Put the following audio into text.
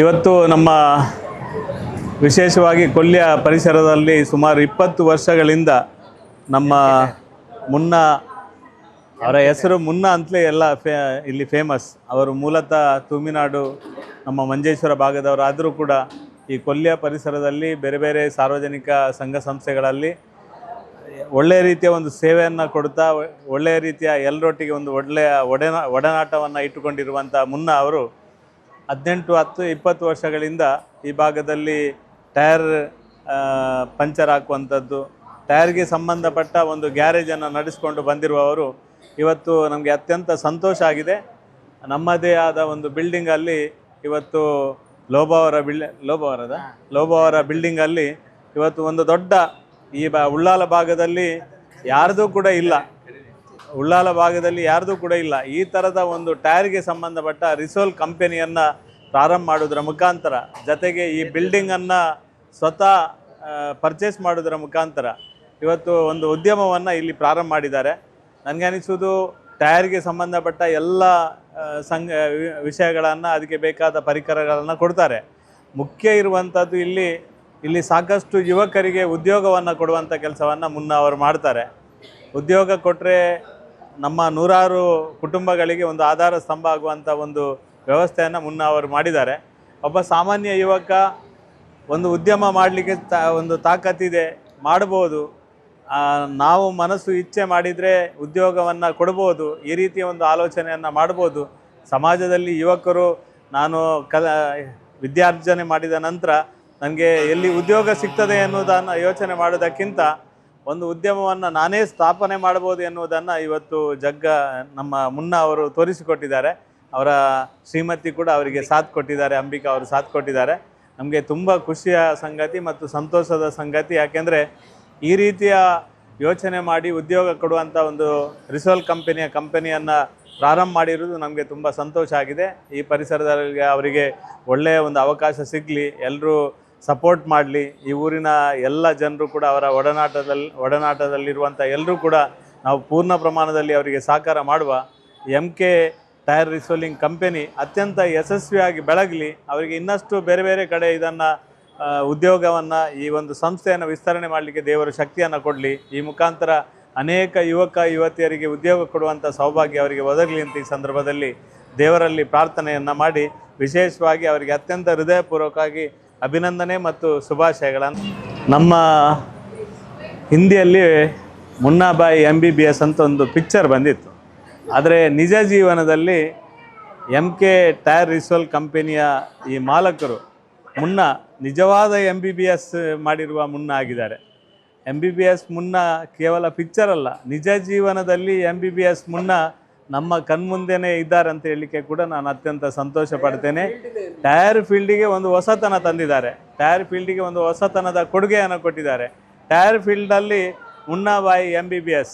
ಇವತ್ತು ನಮ್ಮ ವಿಶೇಷವಾಗಿ ಕೊಲ್ಯ ಪರಿಸರದಲ್ಲಿ ಸುಮಾರು 20 ವರ್ಷಗಳಿಂದ ನಮ್ಮ ಮುನ್ನ, ಅವರ ಹೆಸರು ಮುನ್ನ ಅಂತಲೇ ಎಲ್ಲ ಇಲ್ಲಿ ಫೇಮಸ್. ಅವರು ಮೂಲತಃ ತೂಮಿನಾಡು ನಮ್ಮ ಮಂಜೇಶ್ವರ ಭಾಗದವರಾದರೂ ಕೂಡ ಈ ಕೊಲ್ಯ ಪರಿಸರದಲ್ಲಿ ಬೇರೆ ಬೇರೆ ಸಾರ್ವಜನಿಕ ಸಂಘ ಸಂಸ್ಥೆಗಳಲ್ಲಿ ಒಳ್ಳೆಯ ರೀತಿಯ ಒಂದು ಸೇವೆಯನ್ನು ಕೊಡ್ತಾ ಒಳ್ಳೆಯ ರೀತಿಯ ಎಲ್ಲರೊಟ್ಟಿಗೆ ಒಂದು ಒಳ್ಳೆಯ ಒಡನಾಟವನ್ನು ಇಟ್ಟುಕೊಂಡಿರುವಂಥ ಮುನ್ನ ಅವರು 18-20 ವರ್ಷಗಳಿಂದ ಈ ಭಾಗದಲ್ಲಿ ಟೈರ್ ಪಂಚರ್ ಹಾಕುವಂಥದ್ದು, ಟೈರ್ಗೆ ಸಂಬಂಧಪಟ್ಟ ಒಂದು ಗ್ಯಾರೇಜನ್ನು ನಡೆಸಿಕೊಂಡು ಬಂದಿರುವವರು. ಇವತ್ತು ನಮಗೆ ಅತ್ಯಂತ ಸಂತೋಷ ಆಗಿದೆ. ನಮ್ಮದೇ ಆದ ಒಂದು ಬಿಲ್ಡಿಂಗಲ್ಲಿ ಇವತ್ತು ಲೋಬವರ ಬಿಲ್ಡಿಂಗಲ್ಲಿ ಇವತ್ತು ಒಂದು ದೊಡ್ಡ ಉಳ್ಳಾಲ ಭಾಗದಲ್ಲಿ ಯಾರ್ದೂ ಕೂಡ ಇಲ್ಲ, ಈ ಥರದ ಒಂದು ಟೈರ್ಗೆ ಸಂಬಂಧಪಟ್ಟ ರಿಸೋಲ್ ಕಂಪನಿಯನ್ನು ಪ್ರಾರಂಭ ಮಾಡೋದರ ಮುಖಾಂತರ, ಜೊತೆಗೆ ಈ ಬಿಲ್ಡಿಂಗನ್ನು ಸ್ವತಃ ಪರ್ಚೇಸ್ ಮಾಡೋದರ ಮುಖಾಂತರ ಇವತ್ತು ಒಂದು ಉದ್ಯಮವನ್ನು ಇಲ್ಲಿ ಪ್ರಾರಂಭ ಮಾಡಿದ್ದಾರೆ. ನನಗೆ ಅನಿಸೋದು ಟೈರ್ಗೆ ಸಂಬಂಧಪಟ್ಟ ಎಲ್ಲ ವಿಷಯಗಳನ್ನು, ಅದಕ್ಕೆ ಬೇಕಾದ ಪರಿಕರಗಳನ್ನು ಕೊಡ್ತಾರೆ. ಮುಖ್ಯ ಇರುವಂಥದ್ದು ಇಲ್ಲಿ ಸಾಕಷ್ಟು ಯುವಕರಿಗೆ ಉದ್ಯೋಗವನ್ನು ಕೊಡುವಂಥ ಕೆಲಸವನ್ನು ಮುನ್ನ ಅವರು ಮಾಡ್ತಾರೆ. ಉದ್ಯೋಗ ಕೊಟ್ಟರೆ ನಮ್ಮ ನೂರಾರು ಕುಟುಂಬಗಳಿಗೆ ಒಂದು ಆಧಾರ ಸ್ತಂಭ ಆಗುವಂಥ ಒಂದು ವ್ಯವಸ್ಥೆಯನ್ನು ಮುನ್ನ ಅವರು ಮಾಡಿದ್ದಾರೆ. ಒಬ್ಬ ಸಾಮಾನ್ಯ ಯುವಕ ಒಂದು ಉದ್ಯಮ ಮಾಡಲಿಕ್ಕೆ ಒಂದು ತಾಕತ್ತಿದೆ, ಮಾಡ್ಬೋದು, ನಾವು ಮನಸ್ಸು ಇಚ್ಛೆ ಮಾಡಿದರೆ ಉದ್ಯೋಗವನ್ನು ಕೊಡ್ಬೋದು, ಈ ರೀತಿಯ ಒಂದು ಆಲೋಚನೆಯನ್ನು ಮಾಡ್ಬೋದು. ಸಮಾಜದಲ್ಲಿ ಯುವಕರು ನಾನು ವಿದ್ಯಾರ್ಜನೆ ಮಾಡಿದ ನಂತರ ನನಗೆ ಎಲ್ಲಿ ಉದ್ಯೋಗ ಸಿಗ್ತದೆ ಎನ್ನುವುದನ್ನು ಯೋಚನೆ ಮಾಡೋದಕ್ಕಿಂತ ಒಂದು ಉದ್ಯಮವನ್ನು ನಾನೇ ಸ್ಥಾಪನೆ ಮಾಡ್ಬೋದು ಎನ್ನುವುದನ್ನು ಇವತ್ತು ನಮ್ಮ ಮುನ್ನ ಅವರು ತೋರಿಸಿಕೊಟ್ಟಿದ್ದಾರೆ. ಅವರ ಶ್ರೀಮತಿ ಕೂಡ ಅವರಿಗೆ ಸಾಥ್ ಕೊಟ್ಟಿದ್ದಾರೆ, ಅಂಬಿಕಾ ಅವರು ಸಾಥ್ ಕೊಟ್ಟಿದ್ದಾರೆ. ನಮಗೆ ತುಂಬ ಖುಷಿಯ ಸಂಗತಿ ಮತ್ತು ಸಂತೋಷದ ಸಂಗತಿ. ಯಾಕೆಂದರೆ ಈ ರೀತಿಯ ಯೋಚನೆ ಮಾಡಿ ಉದ್ಯೋಗ ಕೊಡುವಂಥ ಒಂದು ರಿಸೋಲ್ ಕಂಪನಿಯನ್ನು ಪ್ರಾರಂಭ ಮಾಡಿರೋದು ನಮಗೆ ತುಂಬ ಸಂತೋಷ ಆಗಿದೆ. ಈ ಪರಿಸರದಲ್ಲಿ ಅವರಿಗೆ ಒಳ್ಳೆಯ ಒಂದು ಅವಕಾಶ ಸಿಗಲಿ, ಎಲ್ಲರೂ ಸಪೋರ್ಟ್ ಮಾಡಲಿ. ಈ ಊರಿನ ಎಲ್ಲ ಜನರು ಕೂಡ ಅವರ ಒಡನಾಟದಲ್ಲಿರುವಂಥ ಎಲ್ಲರೂ ಕೂಡ ನಾವು ಪೂರ್ಣ ಪ್ರಮಾಣದಲ್ಲಿ ಅವರಿಗೆ ಸಹಕಾರ ಮಾಡುವ. MK ಟೈರ್ ರಿಸೋಲಿಂಗ್ ಕಂಪನಿ ಅತ್ಯಂತ ಯಶಸ್ವಿಯಾಗಿ ಬೆಳಗಲಿ. ಅವರಿಗೆ ಇನ್ನಷ್ಟು ಬೇರೆ ಬೇರೆ ಕಡೆ ಇದನ್ನು ಉದ್ಯೋಗವನ್ನು, ಈ ಒಂದು ಸಂಸ್ಥೆಯನ್ನು ವಿಸ್ತರಣೆ ಮಾಡಲಿಕ್ಕೆ ದೇವರು ಶಕ್ತಿಯನ್ನು ಕೊಡಲಿ. ಈ ಮುಖಾಂತರ ಅನೇಕ ಯುವತಿಯರಿಗೆ ಉದ್ಯೋಗ ಕೊಡುವಂಥ ಸೌಭಾಗ್ಯ ಅವರಿಗೆ ಒದಗಲಿ ಅಂತ ಈ ಸಂದರ್ಭದಲ್ಲಿ ದೇವರಲ್ಲಿ ಪ್ರಾರ್ಥನೆಯನ್ನು ಮಾಡಿ, ವಿಶೇಷವಾಗಿ ಅವರಿಗೆ ಅತ್ಯಂತ ಹೃದಯಪೂರ್ವಕವಾಗಿ ಅಭಿನಂದನೆ ಮತ್ತು ಶುಭಾಶಯಗಳನ್ನು. ನಮ್ಮ ಹಿಂದಿಯಲ್ಲಿ ಮುನ್ನಾಬಾಯಿ MBBS ಅಂತ ಒಂದು ಪಿಕ್ಚರ್ ಬಂದಿತ್ತು. ಆದರೆ ನಿಜ ಜೀವನದಲ್ಲಿ MK ಟೈರ್ ರಿಸೋಲ್ ಕಂಪನಿಯ ಈ ಮಾಲಕರು ಮುನ್ನ ನಿಜವಾದ MBBS ಮಾಡಿರುವ ಮುನ್ನ ಆಗಿದ್ದಾರೆ. MBBS ಮುನ್ನ ಕೇವಲ ಪಿಕ್ಚರ್ ಅಲ್ಲ, ನಿಜ ಜೀವನದಲ್ಲಿ MBBS ಮುನ್ನ ನಮ್ಮ ಕಣ್ಮುಂದೆನೇ ಇದ್ದಾರೆ ಅಂತ ಹೇಳಲಿಕ್ಕೆ ಕೂಡ ನಾನು ಅತ್ಯಂತ ಸಂತೋಷ ಪಡ್ತೇನೆ. ಟೈರ್ ಫೀಲ್ಡಿಗೆ ಒಂದು ಹೊಸತನ ತಂದಿದ್ದಾರೆ, ಟೈರ್ ಫೀಲ್ಡಿಗೆ ಒಂದು ಹೊಸತನದ ಕೊಡುಗೆಯನ್ನು ಕೊಟ್ಟಿದ್ದಾರೆ. ಟೈರ್ ಫೀಲ್ಡಲ್ಲಿ ಮುನ್ನಾಬಾಯಿ MBBS